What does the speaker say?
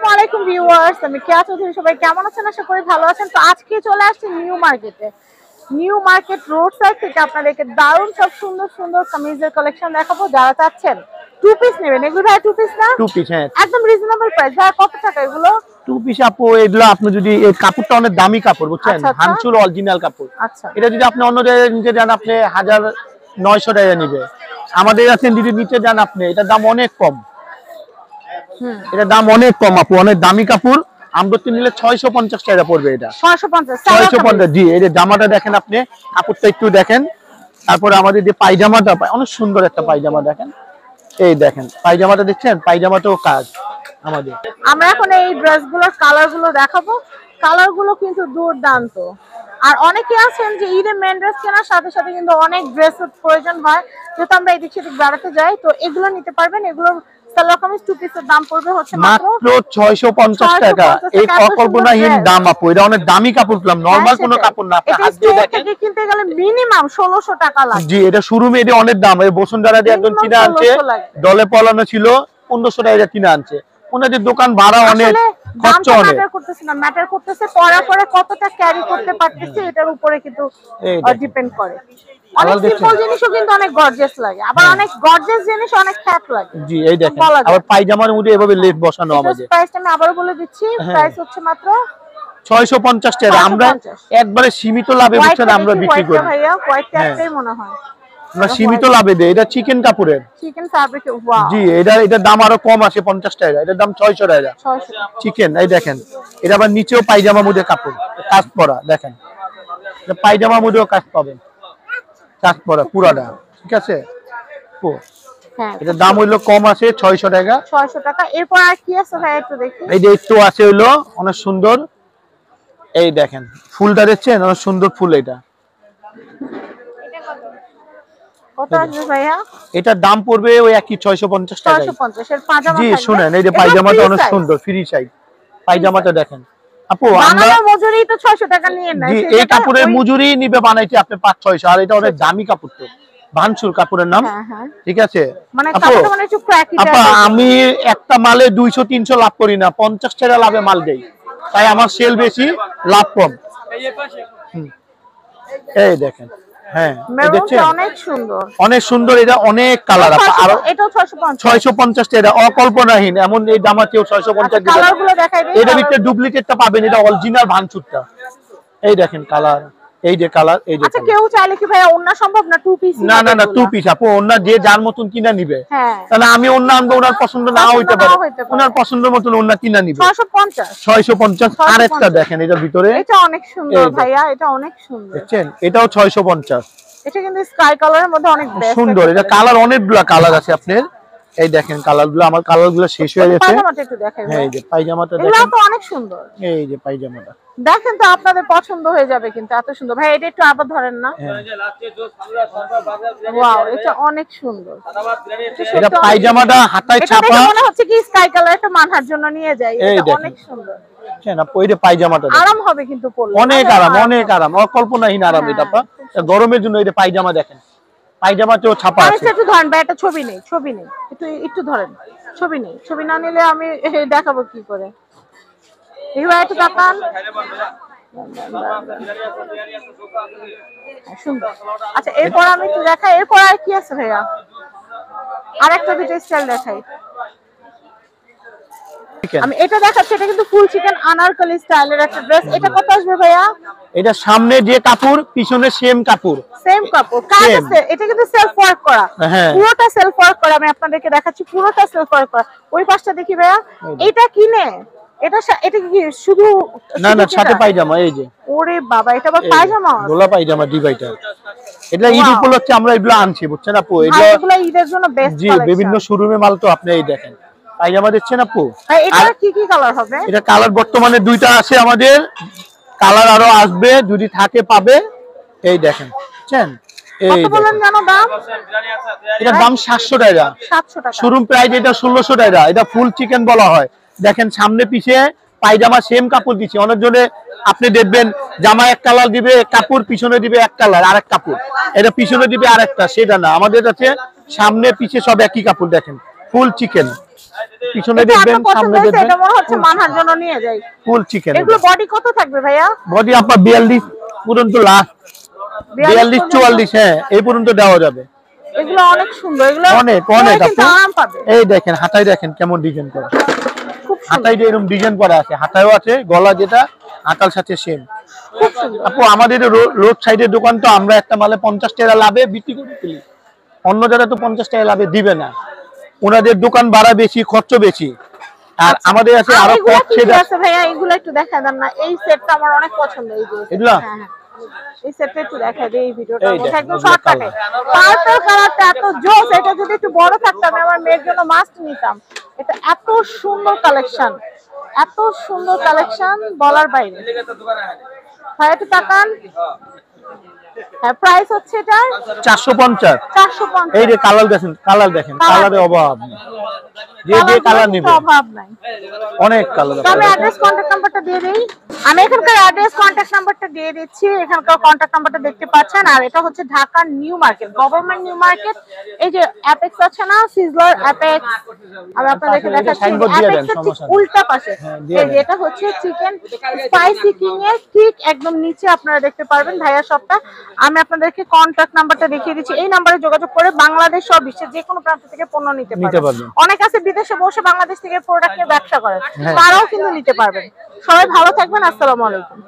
আসসালামু আলাইকুম ভিউয়ার্স, আমি কেয়া চৌধুরী। সবাই কেমন আছেন? আশা করি ভালো আছেন। তো আজকে চলে আসছি নিউ মার্কেটে। নিউ মার্কেট রোড সাইড থেকে আপনাদেরকে দারুণ সব সুন্দর সুন্দর কামিজের কালেকশন দেখাবো। যারা চাচ্ছেন টু পিস নেবেন, এগুলো ভাই টু পিস না? টু পিস, হ্যাঁ, একদম রিজনেবল প্রাইস। ভাই কত টাকা এগুলো? টু পিস আপু, এগুলো আপনি যদি এই কাপড়টা অনেক দামি কাপড়, বুঝছেন, হানচুল অরিজিনাল কাপড়। আচ্ছা, এটা যদি আপনি অন্য জায়গায় নিতে যান আপনি 1900 টাকা নিবে। আমাদের কাছে যদি নিতে যান আপনি এটার দাম অনেক কম। এটার দাম অনেক কম আপু, অনেক দামি কাপড়। আমরা তো নিলে 650 টাকা পড়বে। এটা 650। জি, এই যে জামাটা দেখেন আপনি, কাপড়টা একটু দেখেন। তারপরে আমাদের যে পায়জামাটা অনেক সুন্দর একটা পায়জামা দেখেন। এই দেখেন পায়জামাটা দেখছেন, পায়জামাটাও কাজ আমাদের। আমরা এখন এই ড্রেসগুলোর কালারগুলো দেখাবো। কালারগুলো কিন্তু দুর্দান্ত। আর অনেকে আছেন যে ঈদে মেন ড্রেস কেনার সাথে সাথে কিন্তু অনেক ড্রেস প্রয়োজন হয়, যেহেতু আমরা এদিক সেদিক বেড়াতে যাই, তো এগুলো নিতে পারবেন। এগুলো সালোয়ার কামিজ টু পিসের দাম পড়বে হচ্ছে মাত্র 650 টাকা। এই অকল্পনাহীন দাম আপু, এটা অনেক দামি কাপড় পেলাম, নরমাল কোনো কাপড় না। আপনি হাত দিয়ে দেখেন, এটা কিনতে গেলে মিনিমাম 1600 টাকা লাগে। জি, এটা শোরুমে এটা অনেক দাম। এই বসুন্ধরা দিয়ে একজন কিনে আনছে, ডলে পলানো ছিল, 1500 টাকা কিনে আনছে। ওনাদের দোকান ভাড়া অনেক, খরচ অনেক। ম্যাটার করতেছে পরা পরে কতটা ক্যারি করতে পারতেছে, এটার উপরে কিন্তু ডিপেন্ড করে। অনেক সিম্পল জিনিসও কিন্তু অনেক গর্জিয়াস লাগে, আবার অনেক গর্জিয়াস জিনিস অনেক খ্যাত লাগে। জি, এই দেখেন আবার পায়জামার মধ্যে এভাবে লেস বসানো আমাদের। প্রাইসটা আমি আবারো বলে দিচ্ছি, প্রাইস হচ্ছে মাত্র 650 টাকা। আমরা একবারে সীমিত লাভে, বুঝছেন, আমরা বিক্রি করি। ভাইয়া হোয়াইট একটাই মনে হয় আমরা সীমিত লাভে দেই। এটা চিকেন কাপড়ের, চিকেন ফ্যাব্রিক। ওয়াও, জি, এটার দাম আরো কম আছে 50 টাকা। এটার দাম 600 টাকা চিকেন। এই দেখেন, এটা আবার নিচেও পায়জামা মধ্যে কাপড় কাজ করা দেখেন। এটা পায়জামা মধ্যেও কাজ পাবেন, কাজ করা পুরাটা, ঠিক আছে। এটার দাম হইলো কম আছে 600 টাকা। 600 টাকা। এরপর আর কি আছে ভাই একটু দেখি। এই যে একটু আছে হইলো অনেক সুন্দর। এই দেখেন ফুলটা দেখছেন, অনেক সুন্দর ফুল। এটা কত আসবে ভাইয়া? এটার দাম পড়বে ওই একই 650 টাকা। 650 এর পায়জামা। জি শুনেন, এই যে পায়জামাটা অনেক সুন্দর, ফ্রি সাইজ পায়জামাটা দেখেন আপু। আমরা মজুরি তো 600 টাকা নিয়ে নেয়। জি, এই কাপড়ের মজুরি নিবে বানাইতে আপনি 500-600। আর এটা অনেক দামি কাপড়, তো ভানসুর কাপড়ের নাম, ঠিক আছে। মানে কাপড়টা মানে একটু ক্র্যাকি টাইপের। আপা আমি একটা মালে 200-300 লাভ করি না, 50 টাকা লাভে মাল দেই, তাই আমার সেল বেশি, লাভ কম। এই দেখেন, হ্যাঁ অনেক সুন্দর, অনেক সুন্দর। এটা অনেক কালার। আর এটাও 650 টাকা, অকল্পনাহীন। এমন এই দামাতেও 650 টাকা। কালারগুলো দেখাই দিই। এটার ভিতরে ডুপ্লিকেটটা পাবেন, এটা অরিজিনাল ভানসুরটা। এই দেখেন কালার, এই যে কালার, এই যে। আচ্ছা, কেউ চাইলে কি ভাইয়া ওন্না সম্ভব না? টু পিস না না না, টু পিস আপু। ওন্না যে যার মতন কিনা নিবে। তাহলে আমি ওন্না আনবো, ওনার পছন্দ না হইতে পারে, ওনার পছন্দের মতন ওন্না কিনা নিবে। 650। আরেকটা দেখেন এটার ভিতরে, এটা অনেক সুন্দর ভাইয়া, এটা অনেক সুন্দর দেখছেন, এটাও 650। এটা কিন্তু স্কাই কালারের মধ্যে অনেক সুন্দর। এটা কালার অনেকগুলো কালার আছে আপনার। এই দেখেন কালারগুলো, আমার কালারগুলো শেষ হয়ে গেছে। পায়জামাটা একটু দেখাই। হ্যাঁ, এই যে পায়জামাটা দেখেন, এটা তো অনেক সুন্দর। এই যে পায়জামাটা দেখেন তো, আপনাদের পছন্দ হয়ে যাবে কিন্তু, এত সুন্দর। ভাই এটা একটু আবার ধরেন না। ওয়াও, এটা অনেক সুন্দর। এটা পায়জামাটা হাতায় ছাপা, মনে হচ্ছে কি স্কাই কালার একটা মানহার জন্য নিয়ে যাই। এটা অনেক সুন্দর। না ওই যে পায়জামাটা আরাম হবে কিন্তু পরলে, অনেক আরাম, অনেক আরাম, অকল্পনাহীন আরাম। এটা গরমের জন্য এই যে পায়জামা দেখেন, পায়জামাতেও ছাপা আছে। একটু ধরেন ভাই, একটা ছবি নেই, ছবি নেই, একটু ধরেন, ছবি নেই। ছবি না নিলে আমি দেখাবো কি করে? এইবার একটু তাকান, সুন্দর। আচ্ছা, এরপর আমি একটু দেখাই। এরপর আর কি আছে ভাইয়া? আরেকটা দুটো স্টাইল দেখাই। আমি এটা দেখাচ্ছি, এটা কিন্তু ফুল চিকেন আনারকলি স্টাইলের একটা ড্রেস। এটা কত আসবে ভাইয়া? এটা সামনে যে কাপড়, পিছনে সেম কাপড়, সেম কাপড়, কাজ আছে। এটা কিন্তু সেলফ ওয়ার্ক করা, পুরোটা সেলফ ওয়ার্ক করা। আমি আপনাদেরকে দেখাচ্ছি, পুরোটা সেলফ ওয়ার্ক করা। ওই পাশটা দেখি ভাইয়া, এটা কিনে এটা কি শুধু? না না, সাথে পায়জামা। এই যে, ওরে বাবা, এটা আবার পায়জামা, গোলা পায়জামা ডিভাইটা। এটা ঈদ উপলক্ষে আমরা এগুলো আনছি, বুঝছেন আপু। এগুলো ঈদের জন্য বেস্ট। জি, বিভিন্ন শোরুমে মাল তো। আপনি এই দেখেন পায়জামা দেখছেন আপু। এটা কি কি কালার হবে? এটা কালার বর্তমানে দুইটা আছে আমাদের, কালার আরো আসবে, যদি থাকে পাবে। এই দেখেন, বুঝছেন। কত বলেন জানো দাম? এটার দাম 700 টাকা। 700 টাকা শোরুম প্রাইস। এটা 1600 টাকা। এটা ফুল চিকেন বলা হয়। দেখেন সামনে পিছে পায়জামা সেম কাপড় দিচ্ছে। অনেক জনে আপনি দেখবেন জামা এক কালার দিবে কাপড়, পিছনে দিবে এক কালার আরেক কাপড়, এটা পিছনে দিবে আরেকটা, সেটা না। আমাদের কাছে সামনে পিছে সব একই কাপড়। দেখেন ফুল চিকেন, পিছনে এটা দেখবেন, আপনার পছন্দ সামনে হয়েছে, দেখবেন, এটা মনে হচ্ছে মানহার জন্য নিয়ে যাই। ফুল চিকেন। এগুলো বডি কত থাকবে ভাইয়া? বডি আপনার 42 পর্যন্ত লাস্ট, 42 44, হ্যাঁ এই পর্যন্ত দেওয়া যাবে। এগুলো অনেক সুন্দর, এগুলো অনেক পরে অনেক কিন্তু আপু। আরাম পাবে। এই দেখেন হাতায় দেখেন কেমন ডিজাইন করা, খুব সুন্দর, হাতায় যে এরকম ডিজাইন করা আছে, হাতায়ও আছে, গলা যেটা হাতার সাথে সেম। খুব সুন্দর। আপু আমাদের রোড সাইডের দোকান তো, আমরা একটা মালে 50 টাকা লাভে বিক্রি করে ফেলি, অন্য যারা তো 50 টাকা লাভে দিবে না, ওনাদের দোকান ভাড়া বেশি, খরচ বেশি। আর আমাদের আছে আরো এগুলো কম কি সেট আছে ভাইয়া? এগুলো একটু দেখা দেন না, এই সেটটা আমার অনেক পছন্দ। এই যে এগুলা হ্যাঁ হ্যাঁ, এই সেটটা একটু দেখা দেই, এই ভিডিওটা এই মধ্যে দেখেন, একদম এগুলো শর্টকাটে। পার্পল কালারটা এত জোস, এটা যদি একটু বড় থাকতো আমি আমার মেয়ের জন্য মাস্ট নিতাম। এটা এত সুন্দর কালেকশন, এত সুন্দর কালেকশন বলার বাইরে। ভাই একটু তাকান, হ্যাঁ প্রাইস হচ্ছে এটা 450। 450। এই যে কালার দেখেন, কালার দেখেন, কালারের অভাব নেই, যে যে কালার নিবে অভাব নাই। অনেক কালার। তো আমি অ্যাড্রেস কন্ট্যাক্ট নাম্বারটা দিয়ে দেই। আমি এখানকার অ্যাড্রেস কন্ট্যাক্ট নাম্বারটা দিয়ে দিচ্ছি, এখানকার কন্ট্যাক্ট নাম্বারটা দেখতে পাচ্ছেন। আর এটা হচ্ছে ঢাকার new market, government new market. এই যে অ্যাপেক্স আছে না, সিজলার অ্যাপেক্স, আমি আপনাদেরকে দেখাচ্ছি। অ্যাপেক্সের ঠিক উল্টা পাশে এই যে এটা হচ্ছে চিকেন স্পাইসি কিং এর ঠিক একদম নিচে আপনারা দেখতে পারবেন ভাইয়া শপটা। আমি আপনাদেরকে কন্ট্যাক্ট নাম্বারটা দেখিয়ে দিচ্ছি, এই নাম্বারে যোগাযোগ করে বাংলাদেশ সহ বিশ্বের যে কোনো প্রান্ত থেকে পণ্য নিতে পারবেন। অনেক আছে বিদেশে বসে বাংলাদেশ থেকে প্রোডাক্টের ব্যবসা করে, তারাও কিন্তু নিতে পারবেন। সবাই ভালো থাকবেন, আসসালামু আলাইকুম।